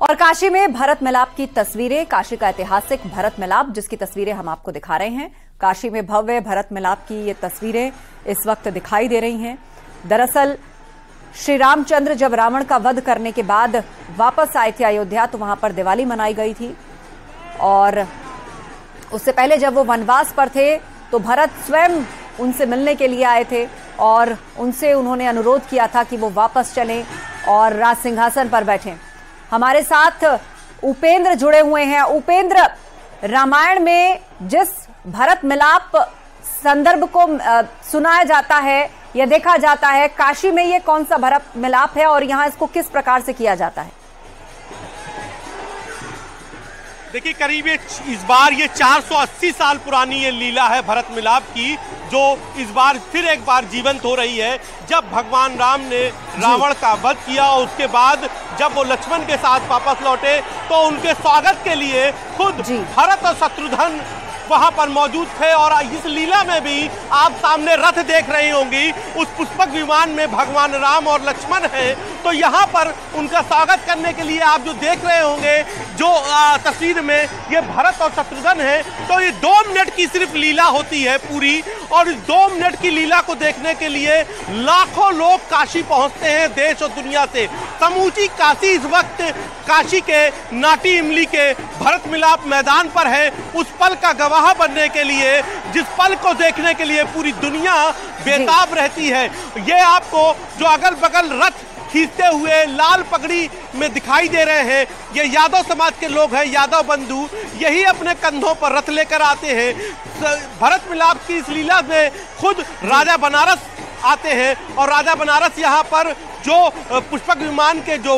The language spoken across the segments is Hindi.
और काशी में भरत मिलाप की तस्वीरें, काशी का ऐतिहासिक भरत मिलाप जिसकी तस्वीरें हम आपको दिखा रहे हैं। काशी में भव्य भरत मिलाप की ये तस्वीरें इस वक्त दिखाई दे रही हैं। दरअसल श्री रामचंद्र जब रावण का वध करने के बाद वापस आए थे अयोध्या तो वहां पर दिवाली मनाई गई थी और उससे पहले जब वो वनवास पर थे तो भरत स्वयं उनसे मिलने के लिए आए थे और उनसे उन्होंने अनुरोध किया था कि वो वापस चलें और राज सिंहासन पर बैठें। हमारे साथ उपेंद्र जुड़े हुए हैं। उपेंद्र, रामायण में जिस भरत मिलाप संदर्भ को सुनाया जाता है या देखा जाता है, काशी में ये कौन सा भरत मिलाप है और यहाँ इसको किस प्रकार से किया जाता है? देखिए, करीब इस बार ये 480 साल पुरानी ये लीला है भरत मिलाप की, जो इस बार फिर एक बार जीवंत हो रही है। जब भगवान राम ने रावण का वध किया और उसके बाद जब वो लक्ष्मण के साथ वापस लौटे तो उनके स्वागत के लिए खुद भरत और शत्रुघ्न वहां पर मौजूद थे। और इस लीला में भी आप सामने रथ देख रही होंगी, उस पुष्पक विमान में भगवान राम और लक्ष्मण हैं। तो यहाँ पर उनका स्वागत करने के लिए आप जो देख रहे होंगे जो तस्वीर में ये भरत और शत्रुघ्न है, तो ये 2 मिनट की सिर्फ लीला होती है पूरी। और इस 2 मिनट की लीला को देखने के लिए लाखों लोग काशी पहुंचते हैं देश और दुनिया से। समूची काशी इस वक्त काशी के नाटी इमली के भरत मिलाप मैदान पर है, उस पल का गवाह बनने के लिए, जिस पल को देखने के लिए पूरी दुनिया बेताब रहती है। ये आपको जो अगल बगल रथ खींचते हुए लाल पगड़ी में दिखाई दे रहे हैं, ये यादव समाज के लोग हैं, यादव बंधु, यही अपने कंधों पर रथ लेकर आते हैं। भरत मिलाप की इस लीला में खुद राजा बनारस आते हैं और राजा बनारस यहाँ पर जो पुष्पक विमान के जो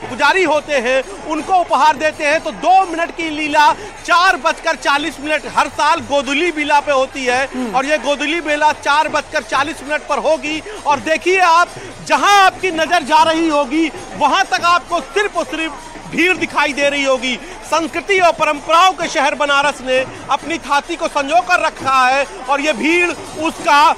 पुजारी होते हैं उनको उपहार देते हैं। तो 2 मिनट की लीला 4:40 हर साल गोधुली बेला पे होती है और ये गोधुली बेला 4:40 पर होगी। और देखिए, आप जहां आपकी नजर जा रही होगी वहां तक आपको सिर्फ और सिर्फ भीड़ दिखाई दे रही होगी। संस्कृति और परंपराओं के शहर बनारस ने अपनी छाती को संजो कर रखा है और ये भीड़ उसका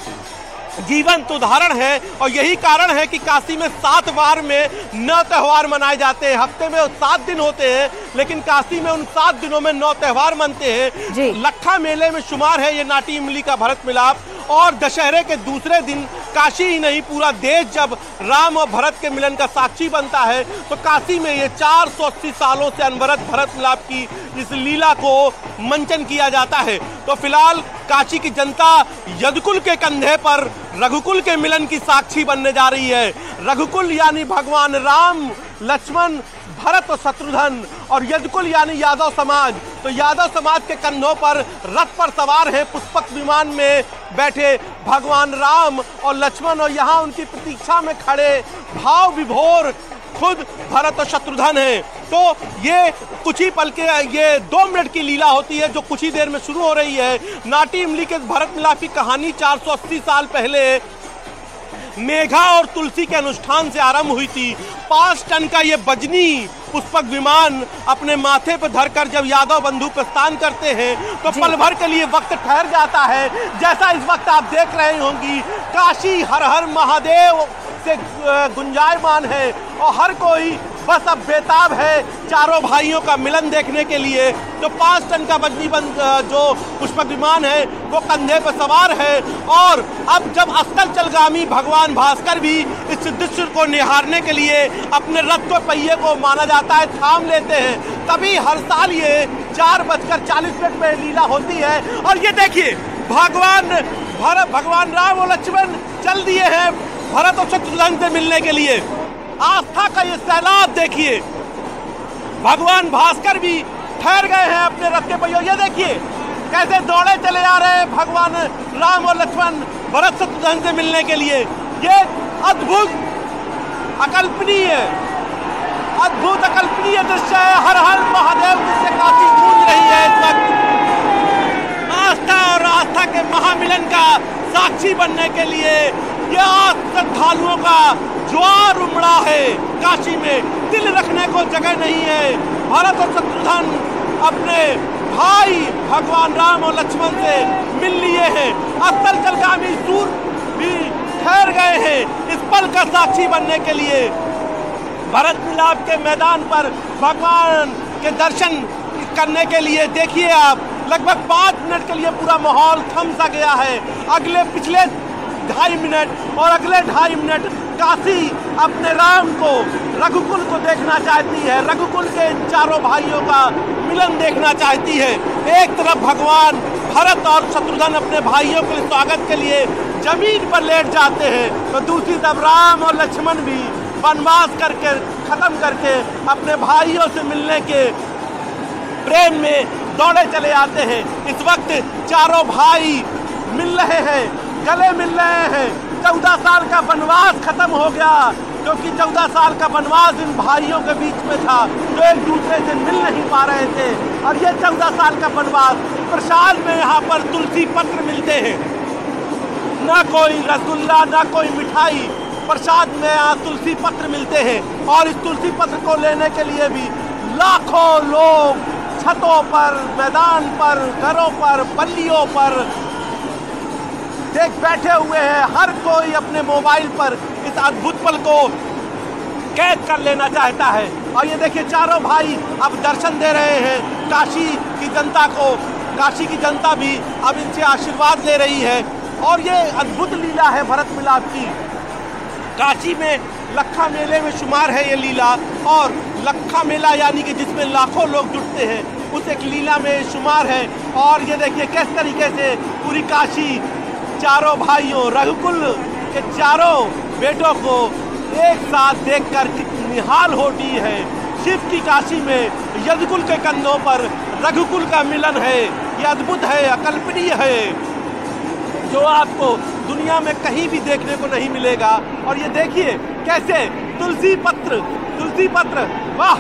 जीवंत उदाहरण है। और यही कारण है कि काशी में 7 बार में 9 त्यौहार मनाए जाते हैं। हफ्ते में 7 दिन होते हैं, लेकिन काशी में उन 7 दिनों में 9 त्यौहार मनते हैं। लखा मेले में शुमार है ये नाटी इमली का भरत मिलाप। और दशहरे के दूसरे दिन काशी ही नहीं पूरा देश जब राम और भरत के मिलन का साक्षी बनता है, तो काशी में ये 480 सालों से अनवरत भरत मिलाप की इस लीला को मंचन किया जाता है। तो फिलहाल काशी की जनता यदुकुल के कंधे पर रघुकुल के मिलन की साक्षी बनने जा रही है। रघुकुल यानी भगवान राम, लक्ष्मण, भरत और शत्रुघ्न, और यदुकुल यानी यादव समाज। तो यादव समाज के कंधों पर रथ पर सवार हैं पुष्पक विमान में बैठे भगवान राम और लक्ष्मण, और यहाँ उनकी प्रतीक्षा में खड़े भाव विभोर खुद भरत और शत्रुघ्न हैं। तो ये कुछ ही पल के ये 2 मिनट की लीला होती है जो कुछ ही देर में शुरू हो रही है। नाटी इमली के भरत मिलाप की कहानी 480 साल पहले मेघा और तुलसी के अनुष्ठान से आरंभ हुई थी। 5 टन का ये बजनी पुष्पक विमान अपने माथे पर धरकर जब यादव बंधु प्रस्थान करते हैं तो पल भर के लिए वक्त ठहर जाता है। जैसा इस वक्त आप देख रहे होंगी, काशी हर हर महादेव से गुंजायमान है और हर कोई बस अब बेताब है चारों भाइयों का मिलन देखने के लिए। तो 5 टन का बजनी जो पुष्पक विमान है वो कंधे पर सवार है। और अब जब अस्सल चलगामी भगवान भास्कर भी इस सिद्धेश्वर को निहारने के लिए अपने रथ के पहिए को माना जाता है थाम लेते हैं, तभी हर साल ये 4:40 पे लीला होती है। और ये देखिए, भगवान राम और लक्ष्मण चल दिए हैं भरत और शत्रुघ्न से मिलने के लिए। आस्था का ये सैलाब देखिए, भगवान भास्कर भी ठहर गए हैं अपने रथ के पहियों। ये देखिए कैसे दौड़े चले आ रहे हैं भगवान राम और लक्ष्मण भरत शत्रुघ्न से मिलने के लिए। ये अद्भुत अकल्पनीय दृश्य है। हर हर महादेव जिससे काफी गूंज रही है इस वक्त। आस्था और आस्था के महामिलन का साक्षी बनने के लिए यह श्रद्धालुओं का ज्वार उमड़ा है। काशी में दिल रखने को जगह नहीं है। भरत और शत्रुघ्न अपने भाई भगवान राम और लक्ष्मण से मिल लिए हैं। अस्सल चलगामी सूर भी ठहर गए हैं इस पल का साक्षी बनने के लिए। भरत मिलाप के मैदान पर भगवान के दर्शन करने के लिए देखिए आप लगभग 5 मिनट के लिए पूरा माहौल थम सा गया है। पिछले 2.5 मिनट और अगले 2.5 मिनट काशी अपने राम को, रघुकुल को देखना चाहती है। रघुकुल के इन चारों भाइयों का मिलन देखना चाहती है। एक तरफ भगवान भरत और शत्रुघ्न अपने भाइयों के स्वागत के लिए जमीन पर लेट जाते हैं, तो दूसरी तरफ राम और लक्ष्मण भी वनवास करके खत्म करके अपने भाइयों से मिलने के प्रेम में दौड़े चले आते हैं। इस वक्त चारों भाई मिल रहे हैं, गले मिल रहे हैं। 14 साल का वनवास खत्म हो गया, क्योंकि 14 साल का वनवास इन भाइयों के बीच में था जो एक दूसरे से मिल नहीं पा रहे थे। और ये 14 साल का वनवास प्रसाद में यहाँ पर तुलसी पत्र मिलते हैं, ना कोई रसगुल्ला ना कोई मिठाई, प्रसाद में यहाँ तुलसी पत्र मिलते हैं। और इस तुलसी पत्र को लेने के लिए भी लाखों लोग छतों पर, मैदान पर, घरों पर, पल्लियों पर देख बैठे हुए हैं। हर कोई अपने मोबाइल पर इस अद्भुत पल को कैद कर लेना चाहता है। और ये देखिए चारों भाई अब दर्शन दे रहे हैं काशी की जनता को। काशी की जनता भी अब इनसे आशीर्वाद ले रही है। और ये अद्भुत लीला है भरत मिलाप की। काशी में लखा मेले में शुमार है ये लीला, और लखा मेला यानी कि जिसमें लाखों लोग जुटते हैं, उस एक लीला में शुमार है। और ये देखिए किस तरीके से पूरी काशी चारों भाइयों, रघुकुल के चारों बेटों को एक साथ देखकर कितनी निहाल होती है। शिव की काशी में यदुकुल के कंधों पर रघुकुल का मिलन है। ये अद्भुत है, अकल्पनीय है, जो आपको दुनिया में कहीं भी देखने को नहीं मिलेगा। और ये देखिए कैसे तुलसी पत्र वाह,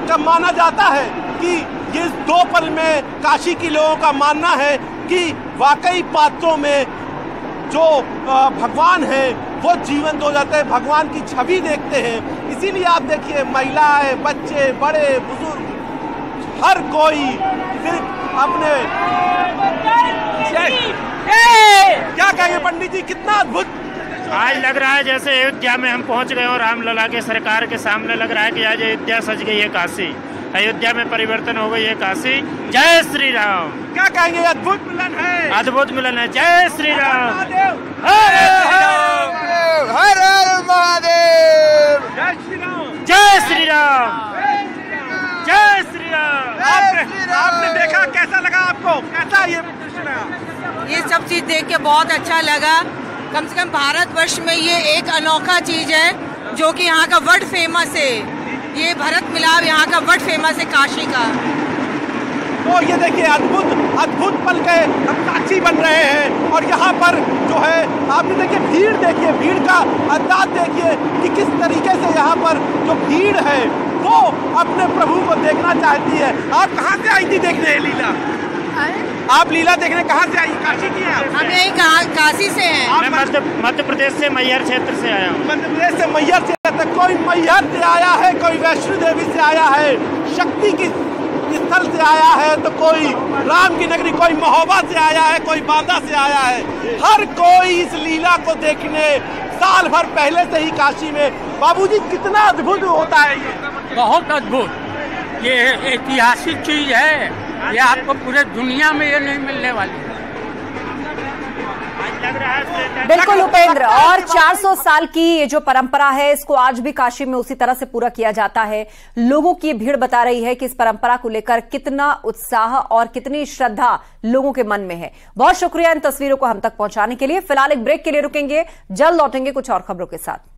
जब माना जाता है कि ये 2 पल में काशी के लोगों का मानना है कि वाकई पात्रों में जो भगवान है वो जीवंत हो जाते हैं, भगवान की छवि देखते हैं। इसीलिए आप देखिए महिलाएं, बच्चे, बड़े बुजुर्ग, हर कोई सिर्फ अपने क्या कहेंगे पंडित जी, कितना अद्भुत आज लग रहा है जैसे अयोध्या में हम पहुंच गए और रामलला के सरकार के सामने लग रहा है कि आज अयोध्या सज गई है काशी, अयोध्या में परिवर्तन हो गई है काशी। जय श्री राम। क्या कहेंगे, अद्भुत मिलन है, अद्भुत मिलन है। जय श्री राम। हर हर महादेव। जय श्री राम। जय श्री राम। जय श्री राम। आपने देखा, कैसा लगा आपको, कैसा ये ये सब चीज देख के बहुत अच्छा लगा। कम से कम भारतवर्ष में ये एक अनोखा चीज है जो कि यहाँ का वर्ल्ड फेमस है। ये भरत मिलाप यहाँ का वर्ल्ड फेमस है, काशी का। तो ये देखिए अद्भुत पल के हम साक्षी बन रहे हैं। और यहाँ पर जो है आपने देखिए भीड़ का अंदाज देखिए कि किस तरीके से यहाँ पर जो भीड़ है वो अपने प्रभु को देखना चाहती है। आप कहाँ से आई थी देखने ये लीला? आप लीला देखने कहाँ से आई? काशी की हैं? हम यही काशी से हैं। मैं मध्य प्रदेश से मैहर क्षेत्र से आया हूँ। मध्य प्रदेश से मैहर क्षेत्र, कोई मैहर से आया है, कोई वैष्णो देवी से आया है, शक्ति की स्थल से आया है, तो कोई राम की नगरी, कोई महोबा से आया है, कोई बांदा से आया है। हर कोई इस लीला को देखने साल भर पहले से ही काशी में। बाबूजी कितना अद्भुत होता है ये? बहुत अद्भुत, ये ऐतिहासिक चीज है। ये आपको पूरे दुनिया में ये नहीं मिलने वाली। बिल्कुल उपेंद्र, और 400 साल की ये जो परंपरा है इसको आज भी काशी में उसी तरह से पूरा किया जाता है। लोगों की भीड़ बता रही है कि इस परंपरा को लेकर कितना उत्साह और कितनी श्रद्धा लोगों के मन में है। बहुत शुक्रिया इन तस्वीरों को हम तक पहुंचाने के लिए। फिलहाल एक ब्रेक के लिए रुकेंगे, जल्द लौटेंगे कुछ और खबरों के साथ।